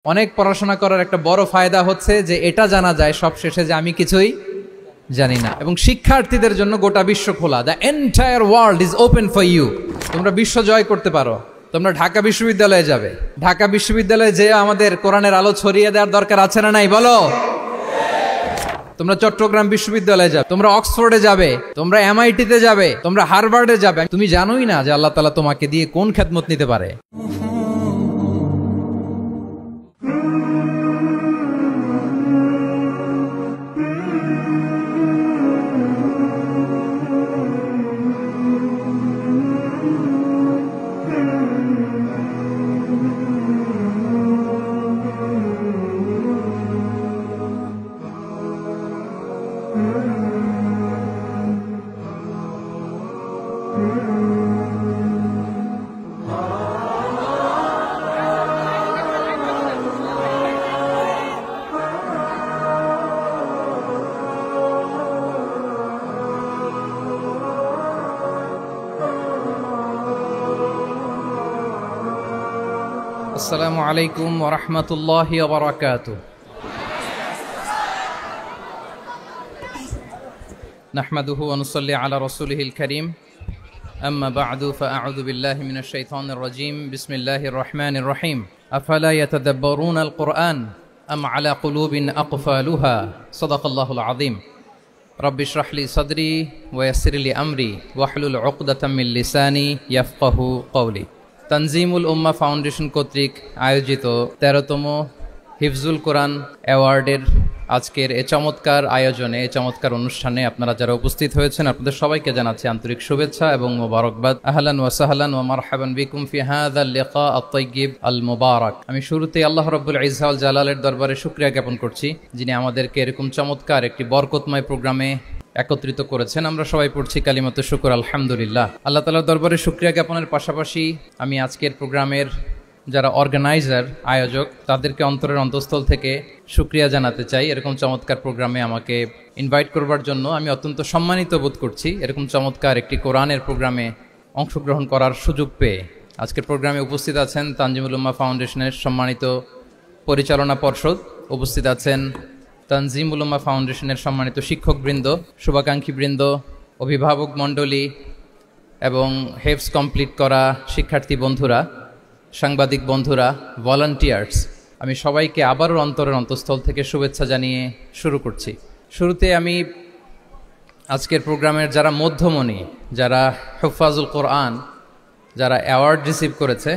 অনেক পড়াশোনা করার একটা বড় ফায়দা হচ্ছে যে এটা জানা যায় সবশেষে যে আমি কিছুই জানি না। এবং শিক্ষার্থীদের জন্য গোটা বিশ্ব খোলা, the entire world is open for you. তোমরা বিশ্ব জয় করতে পারো। তোমরা ঢাকা বিশ্ববিদ্যালয়ে যাবে, ঢাকা বিশ্ববিদ্যালয়ে যে আমাদের কোরআনের আলো ছড়িয়ে দেওয়ার দরকার আছে না নাই বলো? তোমরা চট্টগ্রাম বিশ্ববিদ্যালয়ে যাবে, তোমরা অক্সফোর্ডে যাবে, তোমরা MIT-তে যাবে, তোমরা হার্ভার্ডে যাবে। তুমি জানোই না যে আল্লাহ তাআলা তোমাকে দিয়ে কোন খেদমত নিতে পারে। আসসালামু আলাইকুম ওয়া রাহমাতুল্লাহি ওয়া বারাকাতুহু। নাহমাদুহু ওয়া নুসাল্লি আলা রাসূলিহিল কারীম। আম্মা বা'দু ফাআউযু বিল্লাহি মিনাশ শাইতানির রাজীম। বিসমিল্লাহির রাহমানির রাহিম। আফালা ইয়াতাদাব্বারুনাল কুরআন আম আলা কুলুবিন আকফালুহা। সাদাকাল্লাহুল আযীম। রাব্বি ইশরাহ লি সাদরি ওয়া ইয়াসসির লি আমরি ওয়াহলুল উকদাতাম মিন লিসানি ইয়াফকাহু কওলি। তানজিমুল উম্মাহ ফাউন্ডেশন কর্তৃক আয়োজিত 13তম হিফজুল কোরআন অ্যাওয়ার্ডের আজকের এই চমৎকার আয়োজনে, এই চমৎকার অনুষ্ঠানে আপনারা যারা উপস্থিত হয়েছেন আপনাদের সবাইকে জানাচ্ছি আন্তরিক শুভেচ্ছা এবং মোবারকবাদ। আহলান ওয়া সাহলান ওয়া মারহাবান বিকুম ফি হাযাল লিকা আত-তাইয়্যিব আল মুবারাক। আমি শুরুতেই আল্লাহ রাব্বুল ইজ্জা ওয়াল জালালের দরবারে শুকরিয়া জ্ঞাপন করছি যিনি আমাদেরকে এরকম চমৎকার একটি বরকতময় প্রোগ্রামে একত্রিত করেছেন। আমরা সবাই পড়ছি কালিমাতুশ শুকর আলহামদুলিল্লাহ। আল্লাহ তাআলার দরবারে শুকরিয়া জ্ঞাপনের পাশাপাশি আমি আজকের প্রোগ্রামের যারা অর্গানাইজার, আয়োজক, তাদেরকে অন্তরের অন্তঃস্থল থেকে শুকরিয়া জানাতে চাই। এরকম চমৎকার প্রোগ্রামে আমাকে ইনভাইট করবার জন্য আমি অত্যন্ত সম্মানিত বোধ করছি। এরকম চমৎকার একটি কোরআনের প্রোগ্রামে অংশগ্রহণ করার সুযোগ পেয়ে আজকের প্রোগ্রামে উপস্থিত আছেন তানজিমুল উম্মাহ ফাউন্ডেশনের সম্মানিত পরিচালনা পর্ষদ, উপস্থিত আছেন তানজিমুল উম্মাহ ফাউন্ডেশনের সম্মানিত শিক্ষকবৃন্দ, শুভাকাঙ্ক্ষীবৃন্দ, অভিভাবক মণ্ডলী এবং হেফজ কমপ্লিট করা শিক্ষার্থী বন্ধুরা, সাংবাদিক বন্ধুরা, ভলান্টিয়ার্স, আমি সবাইকে আবারও অন্তরের অন্তঃস্থল থেকে শুভেচ্ছা জানিয়ে শুরু করছি। শুরুতে আমি আজকের প্রোগ্রামের যারা মধ্যমণি, যারা হুফাজুল কোরআন, যারা অ্যাওয়ার্ড রিসিভ করেছে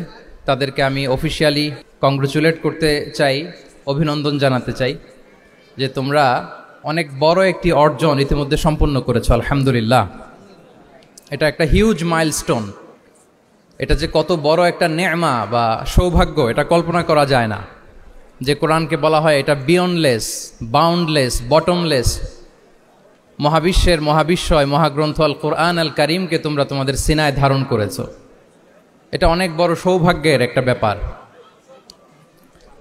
তাদেরকে আমি অফিশিয়ালি কংগ্রেচুলেট করতে চাই, অভিনন্দন জানাতে চাই যে তোমরা অনেক বড় একটি অর্জন ইতিমধ্যে সম্পন্ন করেছো, আলহামদুলিল্লাহ। এটা একটা হিউজ মাইলস্টোন। এটা যে কত বড় একটা নেয়মা বা সৌভাগ্য এটা কল্পনা করা যায় না। যে কোরআনকে বলা হয় এটা বিয়ন্ডলেস, বাউন্ডলেস, বটমলেস, মহাবিশ্বের মহাবিশ্বয় মহাগ্রন্থ আল কোরআন আল কারিমকে তোমরা তোমাদের সিনায় ধারণ করেছো। এটা অনেক বড় সৌভাগ্যের একটা ব্যাপার।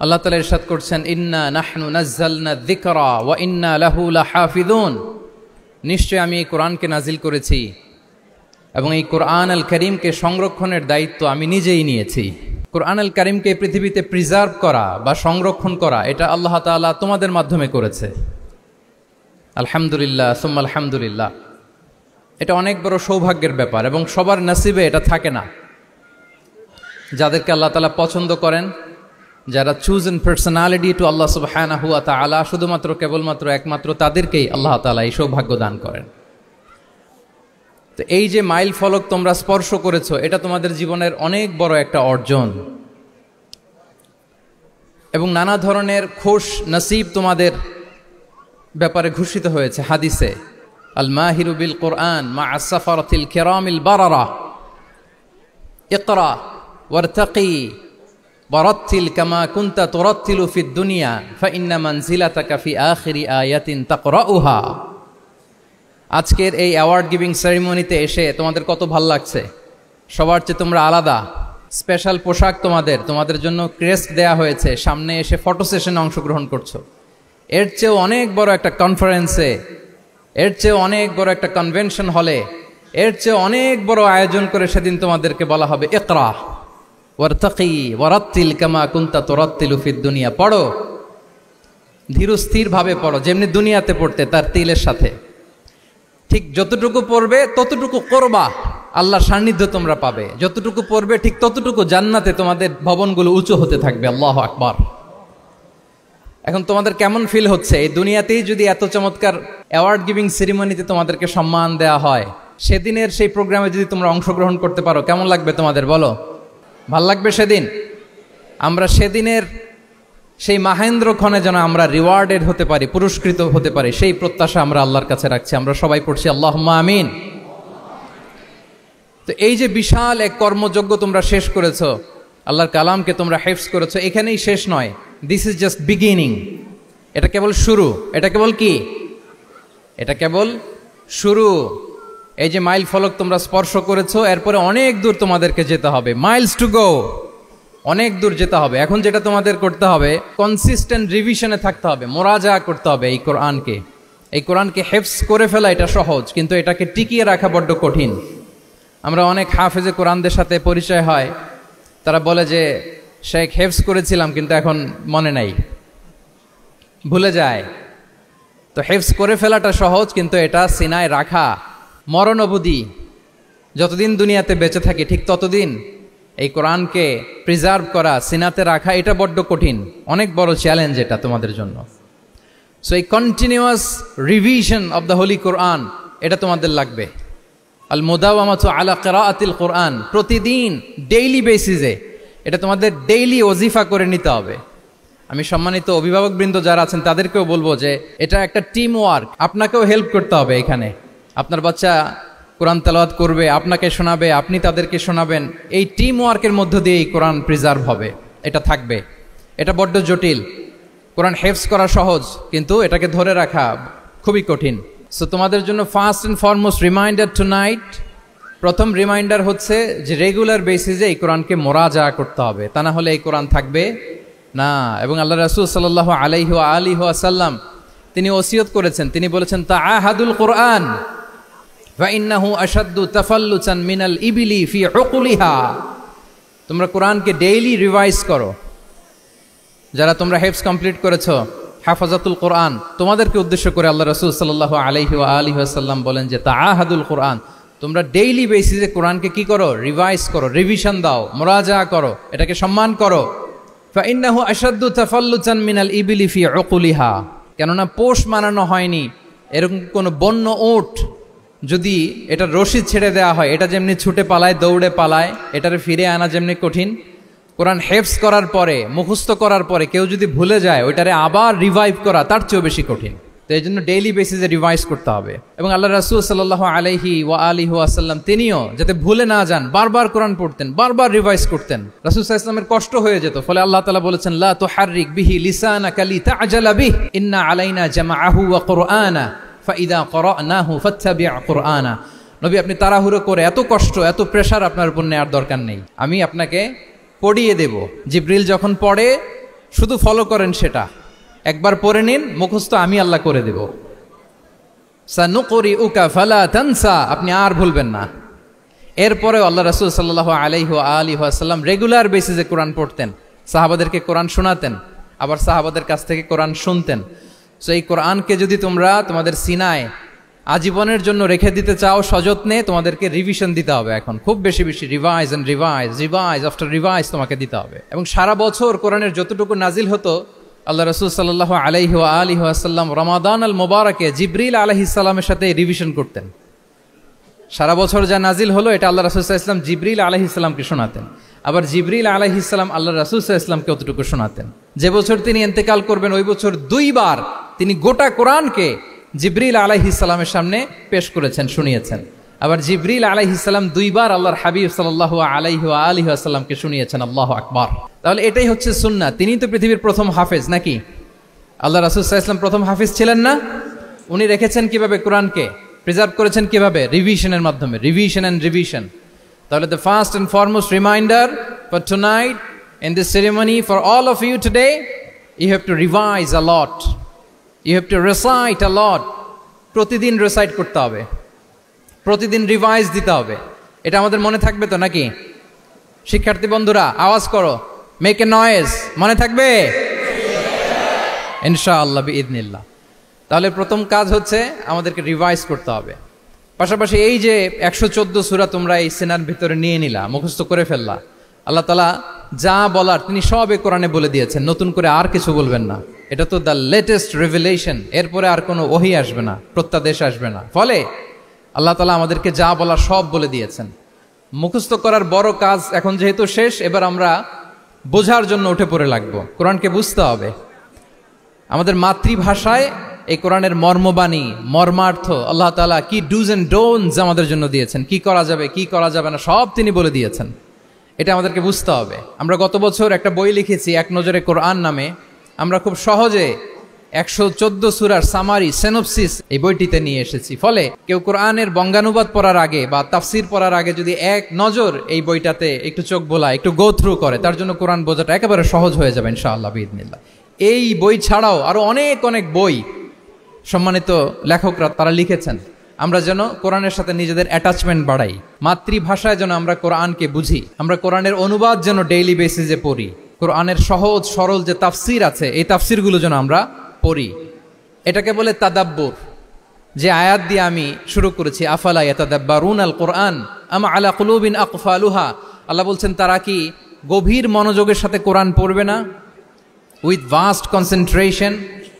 আল্লাহ তাআলা ইরশাদ করছেন, ইন্না নাহনু নাযালনা যিকরা ওয়া ইন্না লাহু লাহাফিযুন। নিশ্চয় আমি এই কোরআনকে নাজিল করেছি এবং এই কোরআন আল কারীমকে সংরক্ষণের দায়িত্ব আমি নিজেই নিয়েছি। কোরআন আল কারীমকে পৃথিবীতে প্রিজার্ভ করা বা সংরক্ষণ করা এটা আল্লাহ তাআলা তোমাদের মাধ্যমে করেছে। আলহামদুলিল্লাহ সুম্মা আলহামদুলিল্লাহ। এটা অনেক বড় সৌভাগ্যের ব্যাপার এবং সবার নসিবে এটা থাকে না। যাদেরকে আল্লাহ তাআলা পছন্দ করেন, যারা চুজেন পার্সোনালিটি টু আল্লাহ সুবহানাহু ওয়া তাআলা, শুধুমাত্র কেবলমাত্র একমাত্র তাদেরকেই আল্লাহ তাআলা এই সৌভাগ্য দান করেন। তো এই যে মাইল ফলক তোমরা স্পর্শ করেছো এটা তোমাদের জীবনের অনেক বড় একটা অর্জন এবং নানা ধরনের খুশ নসিব তোমাদের ব্যাপারে ঘোষিত হয়েছে হাদিসে। আল মাহিরু বিল কোরআন মা আসসাফারাতিল কিরামিল বারারা ইকরা ওয়ারতাকি ওয়ারাত্তিল কামা কুনতা তুরাত্তিলু ফিদ দুনিয়া ফাইন্না মানজিলাতাকা ফি আখিরি আয়াতিন তাকরাউহা। আজকের এই অ্যাওয়ার্ড গিভিং সেরিমনিতে এসে তোমাদের কত ভাল লাগছে। সবার চেয়ে তোমরা আলাদা, স্পেশাল পোশাক তোমাদের জন্য ক্রেস্ট দেয়া হয়েছে, সামনে এসে ফটো সেশনে অংশগ্রহণ করছো। এর চেয়েও অনেক বড় একটা কনফারেন্সে, এর চেয়েও অনেক বড় একটা কনভেনশন হলে, এর চেয়ে অনেক বড় আয়োজন করে সেদিন তোমাদেরকে বলা হবে ইকরা, ওয়ারতাকি ওয়ারাত্তিল কামা কুনতা তুরাত্তিলু ফিদ দুনিয়া, পড়ো ধীরস্থির ভাবে পড়ো, যেমনি দুনিয়াতে পড়তে তার তিলের সাথে। ঠিক যতটুকু পড়বে ততটুকু করবা, আল্লাহর সান্নিধ্য তোমরা পাবে। যতটুকু পড়বে ঠিক ততটুকু জান্নাতে তোমাদের ভবনগুলো উঁচু হতে থাকবে। আল্লাহু আকবার। এখন তোমাদের কেমন ফিল হচ্ছে? এই দুনিয়াতেই যদি এত চমৎকার অ্যাওয়ার্ড গিভিং সেরিমনিতে তোমাদেরকে সম্মান দেওয়া হয়, সেদিনের সেই প্রোগ্রামে যদি তোমরা অংশগ্রহণ করতে পারো, কেমন লাগবে তোমাদের বলো? ভাল লাগবে সেদিন? আমরা সেদিনের সেই মাহেন্দ্র ক্ষণে যেন আমরা রিওয়ার্ডেড হতে পারি, পুরস্কৃত হতে পারি, সেই প্রত্যাশা আমরা আল্লাহর কাছে রাখছি। আমরা সবাই পড়ছি আল্লাহুম্মা আমিন। তো এই যে বিশাল এক কর্মযজ্ঞ তোমরা শেষ করেছো, আল্লাহর কালামকে তোমরা হিফজ করেছো, এখানেই শেষ নয়। This is just beginning. এটা কেবল শুরু। এটা কেবল কি? এটা কেবল শুরু। এই যে মাইল ফলক তোমরা স্পর্শ করেছো, এরপরে অনেক দূর তোমাদেরকে যেতে হবে। মাইলস টু গো, অনেক দূর যেতে হবে। এখন যেটা তোমাদের করতে হবে, কনসিস্টেন্ট রিভিশনে থাকতে হবে, মোরাজা করতে হবে এই কোরআনকে। এই কোরআনকে হিফজ করে ফেলা এটা সহজ, কিন্তু এটাকে টিকিয়ে রাখা বড্ড কঠিন। আমরা অনেক হাফেজে কোরআনদের সাথে পরিচয় হয়, তারা বলে যে শেখ হিফজ করেছিলাম কিন্তু এখন মনে নাই, ভুলে যায়। তো হিফজ করে ফেলাটা সহজ, কিন্তু এটা সিনায় রাখা মরণ অবধি, যতদিন দুনিয়াতে বেঁচে থাকি ঠিক ততদিন এই কোরআনকে প্রিজার্ভ করা, সিনাতে রাখা, এটা বড্ড কঠিন, অনেক বড় চ্যালেঞ্জ এটা তোমাদের জন্য। সো এই continuous revision of the holy Quran, এটা তোমাদের লাগবে। আল মুদাওয়ামাতু আলা কিরাআতিল কোরআন, প্রতিদিন ডেইলি বেসিসে এটা তোমাদের ডেইলি ওজিফা করে নিতে হবে। আমি সম্মানিত অভিভাবকবৃন্দ যারা আছেন তাদেরকেও বলবো যে এটা একটা টিম ওয়ার্ক, আপনাকেও হেল্প করতে হবে এখানে। আপনার বাচ্চা কোরআন তেলাওয়াত করবে, আপনাকে শোনাবে, আপনি তাদেরকে শোনাবেন। এই টিম ওয়ার্কের মধ্য দিয়ে এই কোরআন প্রিজার্ভ হবে, এটা থাকবে। এটা বড্ড জটিল। কোরআন হিফজ করা সহজ, কিন্তু এটাকে ধরে রাখা খুবই কঠিন। সো তোমাদের জন্য first and foremost reminder tonight, প্রথম রিমাইন্ডার হচ্ছে যে রেগুলার বেসিসে এই কোরআনকে মোরাজা করতে হবে, তা না হলে এই কোরআন থাকবে না। এবং আল্লাহ রাসূল সাল্লাল্লাহু আলাইহি ওয়া আলিহি ওয়াসাল্লাম তিনি ওসিয়ত করেছেন, তিনি বলেছেন তাআহাদুল কোরআন ফা ইন্নাহু আশাদ্দু তাফাল্লুচান মিনাল ইবিলি ফি উকুলিহা। তোমরা কোরআনকে ডেইলি রিভাইজ করো। যারা তোমরা হিফজ কমপ্লিট করেছো, হাফাজাতুল কোরআন, তোমাদেরকে উদ্দেশ্য করে আল্লাহ রাসূল সাল্লাল্লাহু আলাইহি ওয়া আলিহি ওয়াসাল্লাম বলেন যে তাআহাদুল কোরআন, তোমরা ডেইলি বেসিসে কোরআনকে কি করো? রিভাইজ করো, রিভিশন দাও, মোরাজা করো, এটাকে সম্মান করো। ফা ইন্নাহু আশাদ্দু তাফাল্লুচান মিনাল ইবিলি ফি উকুলিহা। কেননা পোষ মানানো হয়নি এরকম কোন বন্য উট যদি এটা রশি ছেড়ে দেওয়া হয়, এটা যেমনি ছুটে পালায়, দৌড়ে পালায়, এটারে ফিরে আনা যেমনি কঠিন, কোরআন হিফজ করার পরে, মুখস্থ করার পরে কেউ যদি ভুলে যায়, ওইটারে আবার রিভাইভ করা তার চেয়েও বেশি কঠিন। তো এই জন্য ডেইলি বেসিসে রিভাইজ করতে হবে। এবং আল্লাহ রাসূল সাল্লাল্লাহু আলাইহি ওয়া আলিহি ওয়াসাল্লাম তিনিও যাতে ভুলে না যান, বারবার কোরআন পড়তেন, বারবার রিভাইজ করতেন। রাসূল সাল্লাল্লাহু আলাইহি ওয়াসাল্লামের কষ্ট হয়ে যেত, ফলে আল্লাহ তাআলা বলেছেন লা তুহাররিক বিহি লিসানাকা লিতা'জালা বিহি ইন্না আলাইনা জামাআহু ওয়া কুরআনা ফাইদা ক্বরানাহু ফাত্তাবি' কুরআনা। নবী, আপনি তাড়াহুড়ো করে, এত কষ্ট, এত প্রেশার আপনার উপর নেওয়ার দরকার নেই, আমি আপনাকে পড়িয়ে দেব। জিবরিল যখন পড়ে শুধু ফলো করেন, সেটা একবার পড়ে নিন, মুখস্থ আমি আল্লাহ করে দেব। সানুকরিউকা ফালা তানসা, আপনি আর ভুলবেন না। এরপরে আল্লাহ রাসূল সাল্লাল্লাহু আলাইহি ওয়া আলিহি ওয়াসাল্লাম রেগুলার বেসিসে কোরআন পড়তেন, সাহাবাদেরকে কোরআন শোনাতেন, আবার সাহাবাদের কাছ থেকে কোরআন শুনতেন। সো এই কোরআনকে যদি তোমরা তোমাদের সিনায় আজীবনের জন্য রেখে দিতে চাও সযত্নে, তোমাদেরকে রিভিশন দিতে হবে। এখন খুব বেশি বেশি revise and revise, revise after revise তোমাকে দিতে হবে। এবং সারা বছর কোরআনের যতটুকু নাজিল হতো, আল্লাহ রাসূল সাল্লাল্লাহু আলাইহি ওয়া আলিহি ওয়াসাল্লাম রমাদান আল মুবারাকে জিবরিল আলাইহিস সালামের সাথে রিভিশন করতেন। সারা বছর যা নাজিল হলো, এটা আল্লাহ রাসূল সাল্লাল্লাহু আলাইহি ওয়াসাল্লাম জিবরিল আলাইহিস সালামকে শোনাতেন, আবার জিবরিল আলাইহিস সালাম আল্লাহ রাসূল সাল্লাল্লাহু আলাইহি ওয়াসাল্লামকে অতটুকু শোনাতেন। যে বছর তিনি ইন্তেকাল করবেন, ওই বছর দুইবার তিনি গোটা কোরআনকে জিবরিল আলাইহিস সালামের সামনে পেশ করেছেন, শুনিয়েছেন। আবার জিবরিল আলাইহিস সালাম দুইবার আল্লাহর হাবিব সাল্লাল্লাহু আলাইহি ওয়া আলিহি ওয়াসাল্লামকে শুনিয়েছেন। আল্লাহু আকবার। তাহলে এটাই হচ্ছে সুন্নাহ। তিনি তো পৃথিবীর প্রথম হাফেজ নাকি? আল্লাহ রাসূল সাল্লাল্লাহু আলাইহি ওয়াসাল্লাম প্রথম হাফেজ ছিলেন না? উনি রেখেছেন কিভাবে কোরআনকে? প্রিজার্ভ করেছেন কিভাবে? রিভিশনের মাধ্যমে, রিভিশন এন্ড রিভিশন। তাহলে the first and foremost reminder for tonight in this ceremony for all of you today, you have to revise a lot, you have to recite a lot. প্রতিদিন recite করতে হবে, প্রতিদিন revise দিতে হবে। এটা আমাদের মনে থাকবে তো নাকি? শিক্ষার্থী বন্ধুরা আওয়াজ করো, মেক এ নয়েজ। মনে থাকবে ইনশাআল্লাহ বিইذনিল্লাহ। তাহলে প্রথম কাজ হচ্ছে আমাদেরকে রিভাইজ করতে হবে। পাশাপাশি এই যে 114 সূরা তোমরা এই সিনার ভিতরে নিয়ে নিলা, মুখস্থ করে ফেললা, আল্লাহ তাআলা যা বলার তিনি সব এই কোরআনে বলে দিয়েছেন, নতুন করে আর কিছু বলবেন না। এটা তো দ্য লেটেস্ট রিভিলেশন, এরপরে আর কোনো ওহী আসবে না, প্রত্যাদেশ আসবে না। ফলে আল্লাহ তাআলা আমাদেরকে যা বলার সব বলে দিয়েছেন। মুখস্থ করার বড় কাজ এখন যেহেতু শেষ, এবার আমরা বোঝার জন্য উঠে পড়ে লাগবো। কোরআনকে বুঝতে হবে আমাদের মাতৃভাষায়। এই কোরআনের মর্মবাণী, মর্মার্থ, আল্লাহ তাআলা কি ডুজ এন্ড ডোন্টস আমাদের জন্য দিয়েছেন, কি করা যাবে কি করা যাবে না সব তিনি বলে দিয়েছেন। এটা আমাদেরকে বুঝতে হবে। আমরা গত বছর একটা বই লিখেছি এক নজরে কোরআন নামে। আমরা খুব সহজে 114 সূরার সামারি, সিনপসিস এই বইটিতে নিয়ে এসেছি। ফলে কেউ কোরআনের বঙ্গানুবাদ পড়ার আগে বা তাফসির পড়ার আগে যদি এক নজর এই বইটাতে একটু চোখ বোলা, একটু গো থ্রু করে, তার জন্য কোরআন বোঝাটা একেবারে সহজ হয়ে যাবে ইনশাআল্লাহ বিইذনিল্লাহ। এই বই ছাড়াও আরো অনেক অনেক বই সম্মানিত লেখকরা তারা লিখেছেন। আমরা যেন কোরআনের সাথে নিজেদের অ্যাটাচমেন্ট বাড়াই, মাতৃভাষায় যেন আমরা কোরআনকে বুঝি, আমরা কোরআনের অনুবাদ যেন ডেইলি বেসিসে পড়ি, কোরআনের সহজ সরল যে তাফসির আছে এই তাফসিরগুলো যেন আমরা পড়ি। এটাকে বলে তাদাব্বুর। যে আয়াত দিয়ে আমি শুরু করেছি, আফালা ইয়াতাদাব্বারুনাল কোরআন আম আলা কুলুবিন আকফালুহা, আল্লাহ বলছেন তারা কি গভীর মনোযোগের সাথে কোরআন পড়বে না, উইথ ভাস্ট কনসেন্ট্রেশন,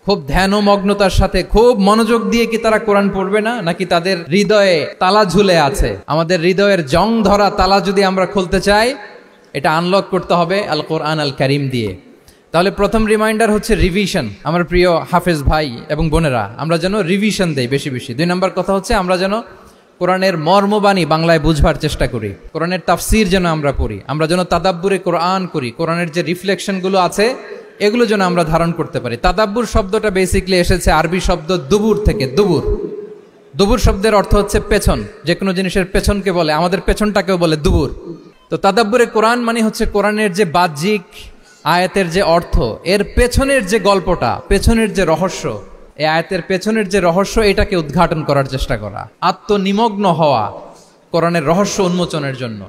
খুব ধ্যানমগ্নতার সাথে খুব মনোযোগ দিয়ে কি তারা কোরআন পড়বে না, নাকি তাদের হৃদয়ে তালা ঝুলে আছে? আমাদের হৃদয়ের জং ধরা তালা যদি আমরা খুলতে চাই, এটা আনলক করতে হবে আল কোরআন আল কারীম দিয়ে। তাহলে প্রথম রিমাইন্ডার হচ্ছে রিভিশন। আমার প্রিয় হাফেজ ভাই এবং বোনেরা, আমরা যেন রিভিশন দেই বেশি বেশি। 2 নম্বর কথা হচ্ছে আমরা যেন কোরআনের মর্মবাণী বাংলায় বুঝবার চেষ্টা করি, কোরআনের তাফসির যেন আমরা পড়ি, আমরা যেন তাদাব্বুরে কোরআন করি, কোরআনের যে রিফ্লেকশনগুলো আছে এগুলো যেন আমরা ধারণ করতে পারি। তাদাব্বুর শব্দটা বেসিক্যালি এসেছে আরবি শব্দ দুবুর থেকে। দুবুর, দুবুর শব্দের অর্থ হচ্ছে পেছন, যে কোনো জিনিসের পেছনকে বলে, আমাদের পেছনটাকেও বলে দুবুর। তো তাদাব্বুরে কোরআন মানে হচ্ছে কোরআনের যে বাহ্যিক আয়াতের যে অর্থ, এর পেছনের যে গল্পটা, পেছনের যে রহস্য, এই আয়াতের পেছনের যে রহস্য, এটাকে উদ্ঘাটন করার চেষ্টা করা, আত্মনিমগ্ন হওয়া কোরআনের রহস্য উন্মোচনের জন্য,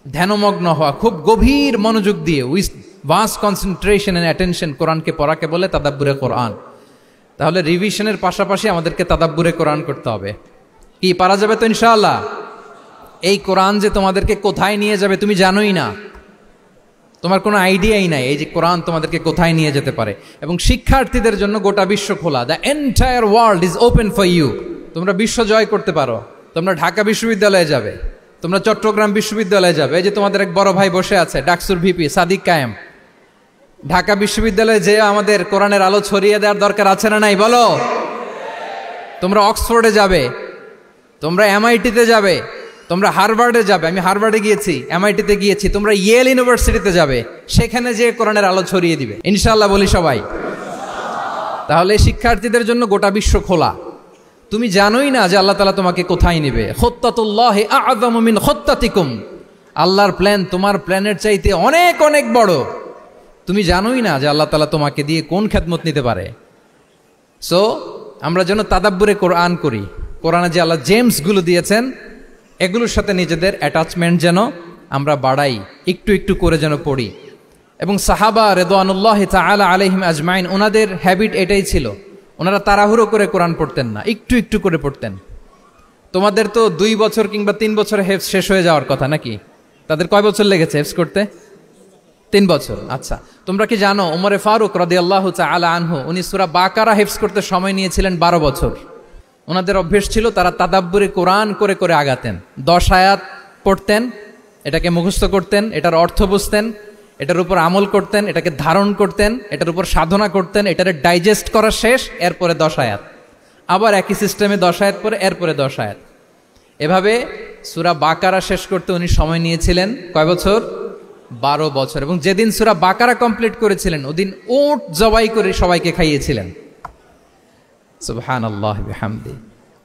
ধ্যানমগ্ন হওয়া, খুব গভীর মনোযোগ দিয়ে with vast concentration and attention কোরআনকে পড়াকে বলে তাদাব্বুরে কোরআন। তাহলে রিভিশনের পাশাপাশি আমাদেরকে তাদাব্বুরে কোরআন করতে হবে। কি পারা যাবে তো ইনশাআল্লাহ? এই কোরআন যে তোমাদেরকে কোথায় নিয়ে যাবে তুমি জানোই না, তোমার কোনো আইডিয়াই নাই এই যে কোরআন তোমাদেরকে কোথায় নিয়ে যেতে পারে। এবং শিক্ষার্থীদের জন্য গোটা বিশ্ব খোলা, the entire world is open for you. তোমরা বিশ্ব জয় করতে পারো, তোমরা ঢাকা বিশ্ববিদ্যালয়ে যাবে, তোমরা চট্টগ্রাম বিশ্ববিদ্যালয়ে যাবে। এই যে তোমাদের এক বড় ভাই বসে আছে, ডাকসুর ভিপি সাদিক কায়েম, ঢাকা বিশ্ববিদ্যালয়ে যে আমাদের কোরআনের আলো ছড়িয়ে দেওয়ার দরকার আছে না নাই বলো? তোমরা অক্সফোর্ডে যাবে, তোমরা এমআইটিতে যাবে, তোমরা হার্ভার্ডে যাবে, আমি হার্ভার্ডে গিয়েছি, এমআইটিতে গিয়েছি, তোমরা ইয়েল ইউনিভার্সিটিতে যাবে, সেখানে যে কোরআনের আলো ছড়িয়ে দিবে ইনশাআল্লাহ বলি সবাই। তাহলে শিক্ষার্থীদের জন্য গোটা বিশ্ব খোলা। তুমি জানোই না যে আল্লাহ তাআলা তোমাকে কোথায় নেবে। খুত্তাতুল্লাহি আ'যামু মিন খুত্তাতিকুম, আল্লাহর প্ল্যান তোমার প্ল্যানের চাইতে অনেক অনেক বড়। তুমি জানোই না যে আল্লাহ তাআলা তোমাকে দিয়ে কোন খেদমত নিতে পারে। সো আমরা যেন তাদাব্বুরে কোরআন করি, কোরআনে যে আল্লাহ জেমসগুলো দিয়েছেন এগুলোর সাথে নিজেদের অ্যাটাচমেন্ট যেন আমরা বাড়াই, একটু একটু করে যেন পড়ি। এবং সাহাবা রিদওয়ানুল্লাহি তাআলা আলাইহিম আজমাইন, ওনাদের হ্যাবিট এটাই ছিল, ওনারা তাড়াহুড়ো করে কোরআন পড়তেন না, একটু একটু করে পড়তেন। তোমাদের তো 2 বছর কিংবা 3 বছরে হেফজ শেষ হয়ে যাওয়ার কথা নাকি? তাদের কয় বছর লেগেছে হেফজ করতে? 3 বছর। আচ্ছা, তোমরা কি জানো ওমরে ফারুক রাদিয়াল্লাহু তাআলা আনহু উনি সূরা বাকারা হেফজ করতে সময় নিয়েছিলেন 12 বছর। ওনাদের অভ্যেস ছিল তারা তাদাব্বুরে কোরআন করে করে আগাতেন। 10 আয়াত পড়তেন, এটাকে মুখস্থ করতেন, এটার অর্থ বুঝতেন, এটার উপর আমল করতেন, এটাকে ধারণ করতেন, এটার উপর সাধনা করতেন, এটারে ডাইজেস্ট করা শেষ, এরপরে 10 আয়াত, আবার একই সিস্টেমে 10 আয়াত পরে এরপরে 10 আয়াত। এভাবে সূরা বাকারা শেষ করতে উনি সময় নিয়েছিলেন কয় বছর? 12 বছর। এবং যেদিন সূরা বাকারা কমপ্লিট করেছিলেন ওদিন উট জবাই করে সবাইকে খাইয়েছিলেন। সুবহানাল্লাহি ওয়া বিহামদি।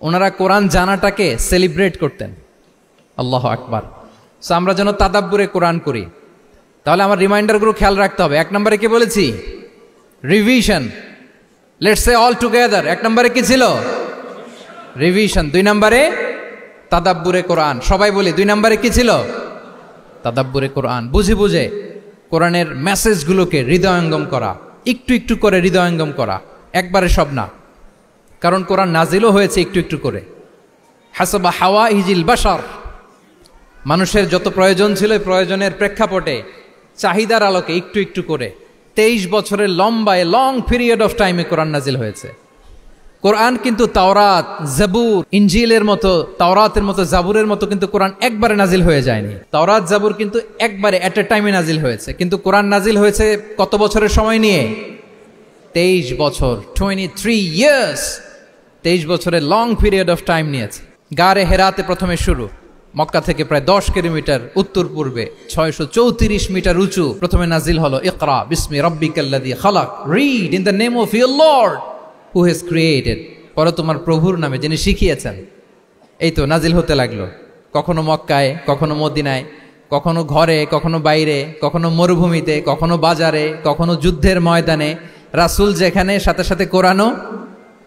ওনারা কোরআন জানাটাকে সেলিব্রেট করতেন। আল্লাহু আকবার। সো আমরা যেন তাদাব্বুরে কোরআন করি। তাহলে আমার রিমাইন্ডারগুলো খেয়াল রাখতে হবে। 1 নম্বরে কি বলেছি? Revision. Let's say all together. 1 নম্বরে কি ছিল? রিভিশন। 2 নম্বরে তাদাব্বুরে কোরআন। সবাই বলি 2 নম্বরে কি ছিল? তাদাব্বুরে কোরআন, বুঝে বুঝে কোরআনের মেসেজগুলোকে হৃদয়ঙ্গম করা, একটু একটু করে হৃদয়ঙ্গম করা, একবারে সব না। কারণ কোরআন নাজিলও হয়েছে একটু একটু করে। হাসাবা হাওয়াইজিল বাশার, মানুষের যত প্রয়োজন ছিল এই প্রয়োজনের প্রেক্ষাপটে চাহিদার আলোকে একটু একটু করে 23 বছরের লম্বায় লং পিরিয়ড অফ টাইমে কোরআন নাজিল হয়েছে। কোরআন কিন্তু তাওরাত, জাবুর, ইনজিলের মতো, তাওরাতের মতো, জাবুরের মতো কিন্তু কোরআন একবারে নাজিল হয়ে যায়নি। তাওরাত, জাবুর কিন্তু একবারে এট এ টাইমে নাজিল হয়েছে, কিন্তু কোরআন নাজিল হয়েছে কত বছরের সময় নিয়ে? 23 বছর, 23 ইয়ার্স। 23 বছরের লং পিরিয়ড অফ টাইম নিয়েছে। গারে হেরাতে প্রথমে শুরু, মক্কা থেকে প্রায় 10 কিলোমিটার উত্তর পূর্বে 634 মিটার উঁচু প্রথমে নাজিল হলো ইকরা বিসমি রাব্বিকাল্লাযী খালাক, read in the name of your lord who has created, পরে তোমার প্রভুর নামে যিনি শিখিয়েছেন। এই তো নাজিল হতে লাগলো, কখনো মক্কায়, কখনো মদিনায়, কখনো ঘরে, কখনো বাইরে, কখনো মরুভূমিতে, কখনো বাজারে, কখনো যুদ্ধের ময়দানে। রাসূল যেখানে, সাথে সাথে কোরআনও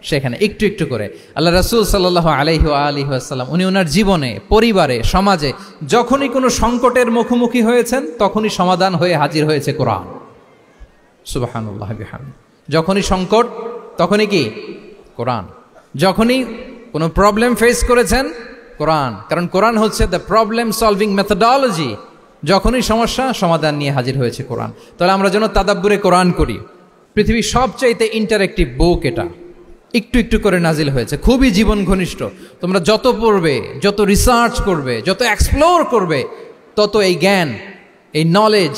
সেখানে, একটু একটু করে। আল্লাহ রাসূল সাল্লাল্লাহু আলাইহি ওয়া আলিহি ওয়াসাল্লাম উনি ওনার জীবনে, পরিবারে, সমাজে যখনই কোনো সংকটের মুখোমুখি হয়েছেন তখনই সমাধান হয়ে হাজির হয়েছে কোরআন। সুবহানাল্লাহ বিহামদিহি। যখনই সংকট তখনই কি? কোরআন। যখনই কোনো প্রবলেম ফেস করেছেন, কোরআন। কারণ কোরআন হচ্ছে দ্য প্রবলেম সলভিং মেথডোলজি। যখনই সমস্যা, সমাধান নিয়ে হাজির হয়েছে কোরআন। তাহলে আমরা যেন তাদাব্বুরে কোরআন করি। পৃথিবীর সবচাইতে ইন্টারেক্টিভ বুক এটা, একটু একটু করে নাজিল হয়েছে, খুবই জীবন ঘনিষ্ঠ। তোমরা যত পড়বে, যত রিসার্চ করবে, যত এক্সপ্লোর করবে, তত এই জ্ঞান, এই নলেজ,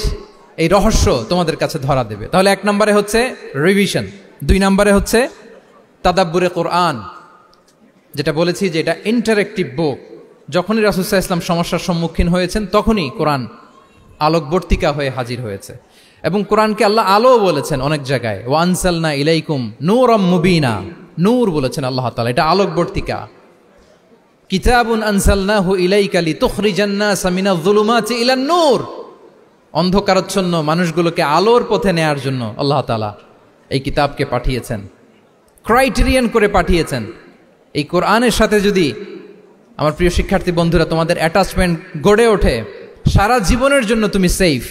এই রহস্য তোমাদের কাছে ধরা দেবে। তাহলে 1 নম্বরে হচ্ছে রিভিশন, 2 নম্বরে হচ্ছে তাদাব্বুরে কোরআন, যেটা বলেছি যে এটা ইন্টারেক্টিভ বুক। যখনই রাসূল সাল্লাল্লাহু আলাইহি ওয়াসাল্লাম সমস্যার সম্মুখীন হয়েছেন তখনই কোরআন আলোকবর্তিকা হয়ে হাজির হয়েছে। এবং কোরআনকে আল্লাহ আলো বলেছেন অনেক জায়গায়, ওয়া আনসালনা ইলাইকুম নূরাম মুবিনা, নূর বলেছেন আল্লাহ তাআলা, এটা আলোকবর্তিকা। কিতাবুন আনসালনাহু ইলাইকা লিতুখরিজান নাসা মিনাজ যুলুমাতি ইলান নূর, অন্ধকারাচ্ছন্ন মানুষগুলোকে আলোর পথে নেয়ার জন্য আল্লাহ তাআলা এই কিতাবকে পাঠিয়েছেন, ক্রাইটেরিয়ান করে পাঠিয়েছেন। এই কোরআনের সাথে যদি আমার প্রিয় শিক্ষার্থী বন্ধুরা তোমাদের অ্যাটাচমেন্ট গড়ে ওঠে, সারা জীবনের জন্য তুমি safe.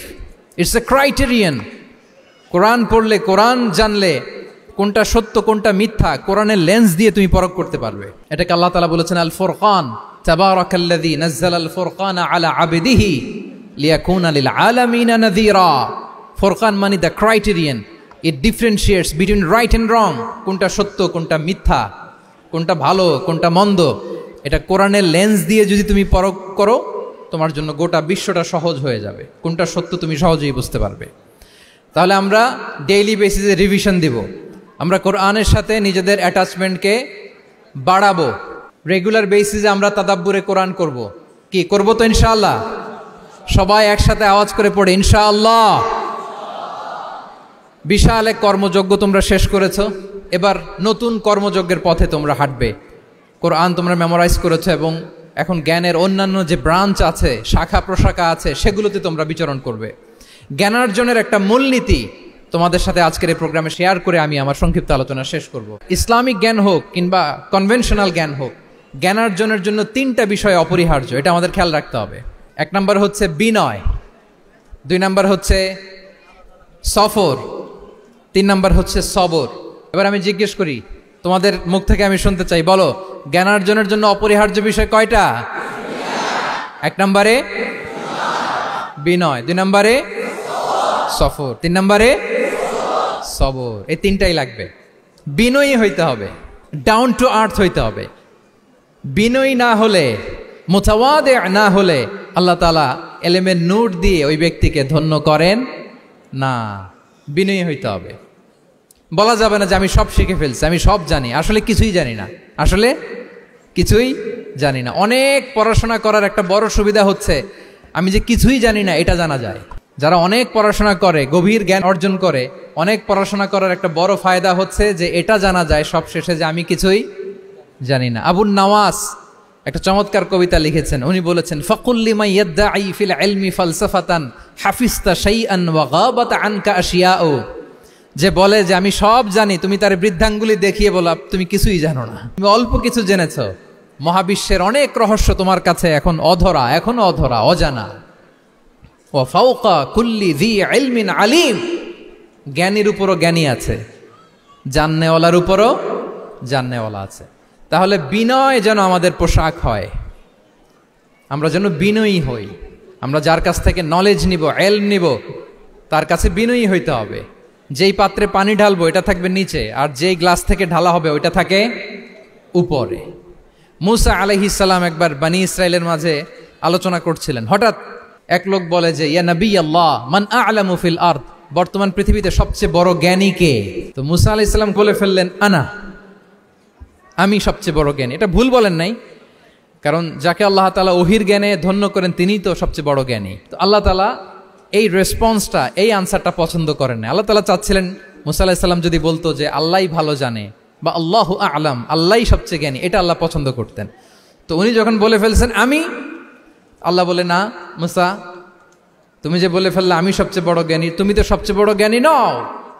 It's a criterion. Quran পড়লে, কোরআন জানলে কোনটা সত্য কোনটা মিথ্যা কোরআনের লেন্স দিয়ে তুমি পরখ করতে পারবে। এটাকে আল্লাহ তাআলা বলেছেন আল ফুরকান, তাবারাকাল্লাযী নাযালাল ফুরকানা আলা আবদিহি লিয়াকুনা লিল আলামিনা নাযীরা। ফুরকান মানে the criterion, it differentiates between right and wrong, কোনটা সত্য কোনটা মিথ্যা, কোনটা ভালো কোনটা মন্দ। এটা কোরআনের লেন্স দিয়ে যদি তুমি পরখ করো, তোমার জন্য গোটা বিশ্বটা সহজ হয়ে যাবে, কোনটা সত্য তুমি সহজেই বুঝতে পারবে। তাহলে আমরা ডেইলি বেসিসে রিভিশন দিব, আমরা কোরআনের সাথে নিজেদের অ্যাটাচমেন্টকে বাড়াবো। রেগুলার বেসিসে আমরা তাদাব্বুরে কোরআন করব। কি করব? তো ইনশাআল্লাহ সবাই একসাথে আওয়াজ করে পড়ে ইনশাআল্লাহ। বিশাল এক কর্মযজ্ঞ তোমরা শেষ করেছো, এবার নতুন কর্মযজ্ঞের পথে তোমরা হাঁটবে। কোরআন তোমরা মেমোরাইজ করেছো এবং এখন জ্ঞানের অন্যান্য যে ব্রাঞ্চ আছে, শাখা প্রশাখা আছে, সেগুলোতে তোমরা বিচরণ করবে। জ্ঞানার্জনের একটা মূলনীতি তোমাদের সাথে আজকের এই প্রোগ্রামে শেয়ার করে আমি আমার সংক্ষিপ্ত আলোচনা শেষ করব। ইসলামিক জ্ঞান হোক কিংবা কনভেনশনাল জ্ঞান হোক, জ্ঞানার্জনের জন্য 3টা বিষয় অপরিহার্য, এটা আমাদের খেয়াল রাখতে হবে। 1 নম্বর হচ্ছে বিনয়, 2 নম্বর হচ্ছে সফর, 3 নম্বর হচ্ছে সবর। এবার আমি জিজ্ঞেস করি, তোমাদের মুখ থেকে আমি শুনতে চাই, বলো জ্ঞানার্জনের জন্য অপরিহার্য বিষয় কয়টা? 1 নম্বরে বিনয়, 2 নম্বরে সফর, 3 নম্বরে সবর। এই 3টাই লাগবে। বিনয়ী হইতে হবে, ডাউন টু আর্থ হইতে হবে। বিনয়ী না হলে, মুতাওয়াদি না হলে আল্লাহ তাআলা এলেমের নূর দিয়ে ওই ব্যক্তিকে ধন্য করেন না। বিনয়ী হইতে হবে। বলা যাবে না যে আমি সব শিখে ফেলছি, আমি সব জানি, আসলে কিছুই জানি না, আসলে কিছুই জানি না। অনেক পড়াশোনা করার একটা বড় সুবিধা হচ্ছে আমি যে কিছুই জানি না এটা জানা যায়। যারা অনেক পড়াশোনা করে, গভীর জ্ঞান অর্জন করে, অনেক পড়াশোনা করার একটা বড় ফায়দা হচ্ছে যে এটা জানা যায় সব শেষে যে আমি কিছুই জানি না। আবুন নাওয়াস একটা চমৎকার কবিতা লিখেছেন, উনি বলেছেন ফাকুল লিমান ইয়াদঈ ফিল ইলমি ফালসাফাতান হাফিজতা শাইআন ওয়া গাবাত আনকা আশিয়াউ। যে বলে যে আমি সব জানি, তুমি তার বৃদ্ধাঙ্গুলি দেখিয়ে বলা তুমি কিছুই জানো না, তুমি অল্প কিছু জেনেছো। মহাবিশ্বের অনেক রহস্য তোমার কাছে এখন অধরা, এখনো অধরা, অজানা। ওয়া ফাওকা কুল্লি যী ইলমিন আলিম, জ্ঞানীর উপরও জ্ঞানী আছে, জাননেওয়ালার উপরও জাননেওয়ালা আছে। তাহলে বিনয় যেন আমাদের পোশাক হয়, আমরা যেন বিনয়ী হই। আমরা যার কাছ থেকে নলেজ নিব, ইলম নিব, তার কাছে বিনয়ী হইতে হবে। যেই পাত্রে পানি ঢালবো এটা থাকবে নিচে, আর যেই গ্লাস থেকে ঢালা হবে ওইটা থাকে উপরে। মুসা আলাইহিস সালাম একবার বনি ইসরাইলের মাঝে আলোচনা করছিলেন, হঠাৎ এক লোক বলে যে ইয়া নবী আল্লাহ মান আ'লামু ফিল আরদ, বর্তমান পৃথিবীতে সবচেয়ে বড় জ্ঞানী কে? তো মুসা আলাইহিস সালাম বলে ফেললেন আনা, আমি সবচেয়ে বড় জ্ঞানী। এটা ভুল বলেন নাই, কারণ যাকে আল্লাহ তাআলা ওহির জ্ঞানে ধন্য করেন তিনিই তো সবচেয়ে বড় জ্ঞানী। তো আল্লাহ তাআলা এই রেসপন্সটা, এই আনসারটা পছন্দ করেন না। আল্লাহ তাআলা চাচ্ছিলেন মুসা আলাইহিস সালাম যদি বলতো যে আল্লাহই ভালো জানে বা আল্লাহু আ'লাম, আল্লাহই সবচেয়ে জ্ঞানী, এটা আল্লাহ পছন্দ করতেন। তো উনি যখন বলে ফেলছেন আমি, আল্লাহ বলে না মুসা, তুমি যে বলে ফেললে আমি সবচেয়ে বড় জ্ঞানী, তুমি তো সবচেয়ে বড় জ্ঞানী নও,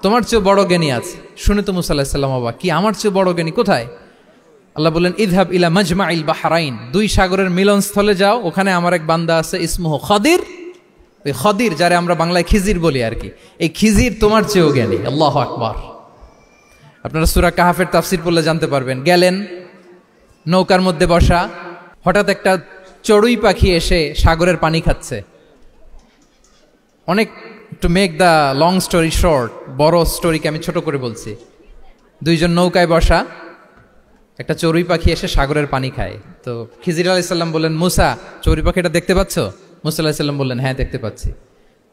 তোমার চেয়ে বড় জ্ঞানী আছে। শুনে তো মুসা আলাইহিস সালাম অবাক, কি আমার চেয়ে বড় জ্ঞানী কোথায়? আল্লাহ বললেন ইযহাব ইলা মাজমাইল বাহরাইন, দুই সাগরের মিলনস্থলে যাও, ওখানে আমার এক বান্দা আছে ইসমুহু খাদির। ওই খাদির, যারে আমরা বাংলায় খিজির বলি আর কি, এই খিজির তোমার চেয়েও জ্ঞানী। আল্লাহু আকবার। আপনারা সূরা কাহাফের তাফসীর পড়লে জানতে পারবেন। গেলেন, নৌকার মধ্যে বসা, হঠাৎ একটা চড়ুই পাখি এসে সাগরের পানি খাচ্ছে। অনেক, to make the long story short, বড় স্টোরিকে আমি ছোট করে বলছি। দুইজন নৌকায় বসা, একটা চড়ুই পাখি এসে সাগরের পানি খায়। তো খিজির আলাইহিস সালাম বললেন মুসা, চড়ুই পাখিটা দেখতে পাচ্ছ? মুসা আলাইহিস সালাম বললেন হ্যাঁ দেখতে পাচ্ছি।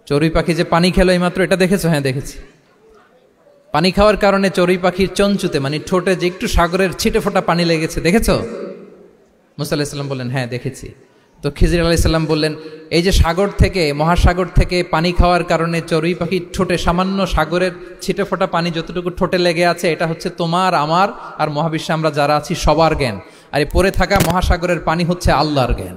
চড়ুই পাখি যে পানি খেলো এইমাত্র, এটা দেখেছো? হ্যাঁ দেখেছি। পানি খাওয়ার কারণে চড়ুই পাখির চঞ্চুতে, মানে ঠোঁটে যে একটু সাগরের ছিটে ফোটা পানি লেগেছে, দেখেছো? মুসা আলাইহিস সালাম বললেন হ্যাঁ দেখেছি। তো খিজির আলাইহিস সালাম বললেন এই যে সাগর থেকে, মহাসাগর থেকে পানি খাওয়ার কারণে চড়ুই পাখির ঠোঁটে সামান্য সাগরের ছিটে ফোটা পানি যতটুকু ঠোঁটে লেগে আছে, এটা হচ্ছে তোমার, আমার আর মহাবিশ্বে আমরা যারা আছি সবার জ্ঞান। আর এই পড়ে থাকা মহাসাগরের পানি হচ্ছে আল্লাহর জ্ঞান।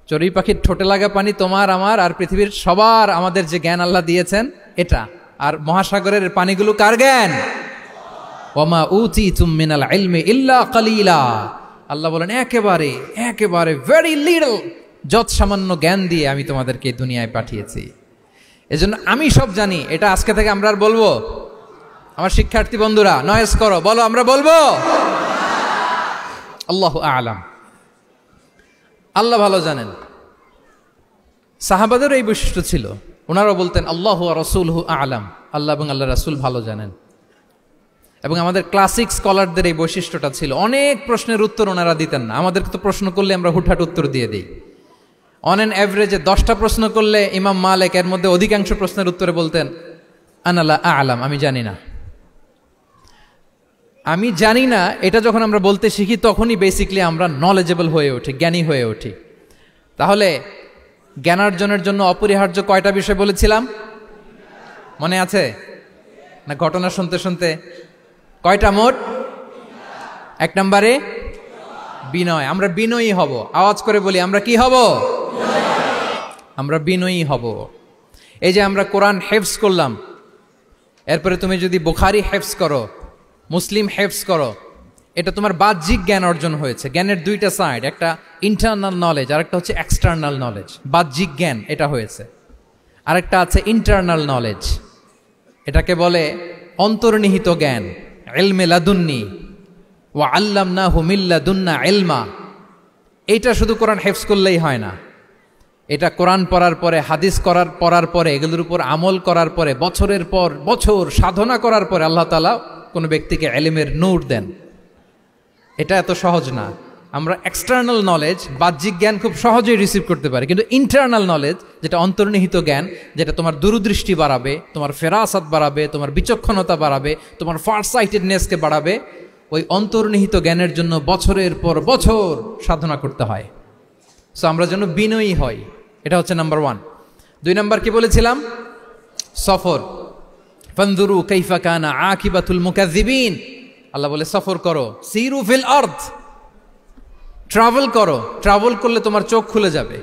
চড়ুই পাখির ঠোঁটে লাগা পানি তোমার, আমার আর পৃথিবীর সবার, আমাদের যে জ্ঞান আল্লাহ দিয়েছেন এটা। আর মহাসাগরের পানিগুলো কার জ্ঞান? ওয়ামা উতিতুম মিনাল ইলমি ইল্লা কালিলা। আল্লাহ বলেন একেবারে একেবারে ভেরি লিটল, যত সামান্য জ্ঞান দিয়ে আমি তোমাদেরকে দুনিয়ায় পাঠিয়েছি। এজন্য আমি সব জানি, এটা আজকে থেকে আমরা আর বলবো? আমার শিক্ষার্থী বন্ধুরা নয়েজ করো, বলো আমরা বলবো আল্লাহু আ'লাম। আল্লাহ ভালো জানেন। সাহাবাদের এই বৈশিষ্ট্য ছিল, ওনারাও বলতেন আল্লাহু ওয়া রাসূলুহু আ'লাম, আল্লাহ এবং আল্লাহ রাসূল ভালো জানেন। এবং আমাদের ক্লাসিক স্কলারদের এই বৈশিষ্ট্যটা ছিল, অনেক প্রশ্নের উত্তর ওনারা দিতেন না। আমাদেরকে তো প্রশ্ন করলে আমরা হুটহাট উত্তর দিয়ে দিই। অন অ্যান অ্যাভারেজে 10টা প্রশ্ন করলে ইমাম মালিক এর মধ্যে অধিকাংশ প্রশ্নের উত্তরে বলতেন আনা লা আ'লাম, আমি জানি না। আমি জানি না এটা যখন আমরা বলতে শিখি, তখনই বেসিক্যালি আমরা নলেজেবল হয়ে উঠি, জ্ঞানী হয়ে উঠি। তাহলে জ্ঞানার্জনের জন্য অপরিহার্য কয়টা বিষয় বলেছিলাম? মনে আছে না? ঘটনা শুনতে শুনতে কয়টা মোট? 1 নম্বরে বিনয়। আমরা বিনয়ী হব। আওয়াজ করে বলি আমরা কি হব? আমরা বিনয়ী হব। এই যে আমরা কোরআন হেফজ করলাম, এরপরে তুমি যদি বুখারী হেফজ করো, মুসলিম হেফজ করো, এটা তোমার বাহ্যিক জ্ঞান অর্জন হয়েছে। জ্ঞানের দুইটা সাইড, একটা ইন্টারনাল নলেজ আর একটা হচ্ছে এক্সটার্নাল নলেজ। বাহ্যিক জ্ঞান এটা হয়েছে, আরেকটা আছে ইন্টারনাল নলেজ, এটাকে বলে অন্তর্নিহিত জ্ঞান। ইলমে লাদুন্নি ওয়া আল্লামনাহু মিন লাদুন্না ইলমা। এটা শুধু কোরআন হেফজ করলেই হয় না, এটা কোরআন পড়ার পরে, হাদিস পড়ার পরে, এগুলোর উপর আমল করার পরে, বছরের পর বছর সাধনা করার পরে আল্লাহ তাআলা কোনো ব্যক্তিকে ইলমের নূর দেন। এটা এত সহজ না। আমরা এক্সটার্নাল নলেজ, বাহ্যিক জ্ঞান খুব সহজেই রিসিভ করতে পারি, কিন্তু ইন্টারনাল নলেজ, যেটা অন্তর্নিহিত জ্ঞান, যেটা তোমার দূরদৃষ্টি বাড়াবে, তোমার ফেরাসাত বাড়াবে, তোমার বিচক্ষণতা বাড়াবে, তোমার ফারসাইটেডনেসকে বাড়াবে, ওই অন্তর্নিহিত জ্ঞানের জন্য বছরের পর বছর সাধনা করতে হয়। সো আমরা যেন বিনয়ী হই, এটা হচ্ছে নাম্বার 1। 2 নাম্বার কি বলেছিলাম? সফর। ফানজুরু কাইফা কানা আকিবাতুল মুকাজ্জিবিন। আল্লাহ বলে সফর করো, সিরু ফিল আরদ, ট্রাভেল করো। ট্রাভেল করলে তোমার চোখ খুলে যাবে।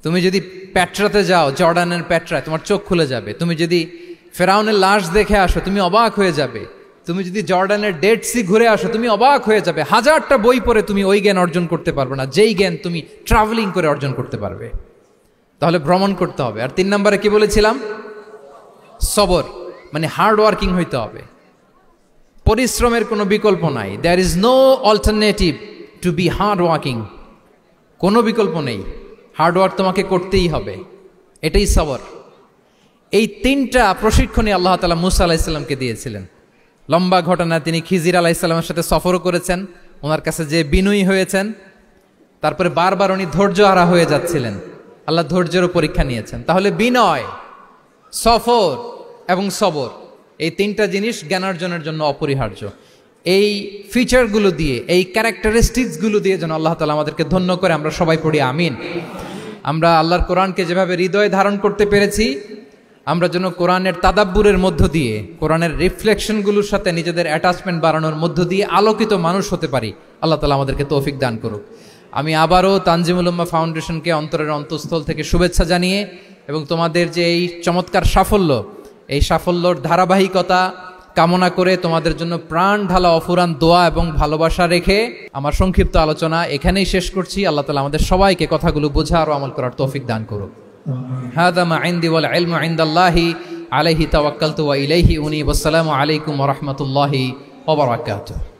তুমি যদি পেট্রাতে যাও, জর্ডানের পেট্রায়, তোমার চোখ খুলে যাবে। তুমি যদি ফেরাউনের লাশ দেখে আসো, তুমি অবাক হয়ে যাবে। তুমি যদি জর্ডানের ডেড সি ঘুরে আসো, তুমি অবাক হয়ে যাবে। 1000টা বই পড়ে তুমি ওই জ্ঞান অর্জন করতে পারবে না, যেই জ্ঞান তুমি ট্রাভেলিং করে অর্জন করতে পারবে। তাহলে ভ্রমণ করতে হবে। আর 3 নম্বরে কি বলেছিলাম? সবর, মানে হার্ড ওয়ার্কিং হইতে হবে। পরিশ্রমের কোনো বিকল্প নাই। There is no alternative to be hard working. কোনো বিকল্প নেই, হার্ড ওয়ার্ক তোমাকে করতেই হবে, এটাই সবর। এই 3টা প্রশিক্ষণই আল্লাহ তাআলা মুসা আলাইহিস সালামকে দিয়েছিলেন। লম্বা ঘটনা, তিনি খিজির আলাইহিস সালামের সাথে সফরও করেছেন, ওনার কাছে যে বিনয়ী হয়েছেন, তারপরে বারবার উনি ধৈর্যহারা হয়ে যাচ্ছিলেন, আল্লাহ ধৈর্যেরও পরীক্ষা নিয়েছেন। তাহলে বিনয়, সফর এবং সবর, এই 3টা জিনিস জ্ঞান অর্জনের জন্য অপরিহার্য। এই ফিচারগুলো দিয়ে, এই ক্যারেক্টারিস্টিক্সগুলো দিয়ে যেন আল্লাহ তাআলা আমাদেরকে ধন্য করে। আমরা সবাই পড়ি আমিন। আমরা আল্লাহর কোরআনকে যেভাবে হৃদয়ে ধারণ করতে পেরেছি, আমরা যেন কোরআনের তাদাব্বুরের মধ্য দিয়ে, কোরআনের রিফ্লেকশনগুলোর সাথে নিজেদের অ্যাটাচমেন্ট বাড়ানোর মধ্য দিয়ে আলোকিত মানুষ হতে পারি। আল্লাহ তাআলা আমাদেরকে তৌফিক দান করুক। আমি আবারও তানজিমুল উম্মাহ ফাউন্ডেশনকে অন্তরের অন্তঃস্থল থেকে শুভেচ্ছা জানিয়ে এবং তোমাদের যে এই চমৎকার সাফল্য, এই সাফল্যর ধারাবাহিকতা কামনা করে তোমাদের জন্য প্রাণ ঢালা অফুরান দোয়া এবং ভালোবাসা রেখে আমার সংক্ষিপ্ত আলোচনা এখানেই শেষ করছি। আল্লাহ তাআলা আমাদের সবাইকে কথাগুলো বোঝার ও আমল করার তৌফিক দান করুক। হাদা মা ইনদি ওয়াল ইলমু ইনদাল্লাহি আলাইহি তাওয়াক্কালতু ওয়া ইলাইহি উনীব। আসসালামু আলাইকুম ওয়া রাহমাতুল্লাহি ওয়া বারাকাতুহু।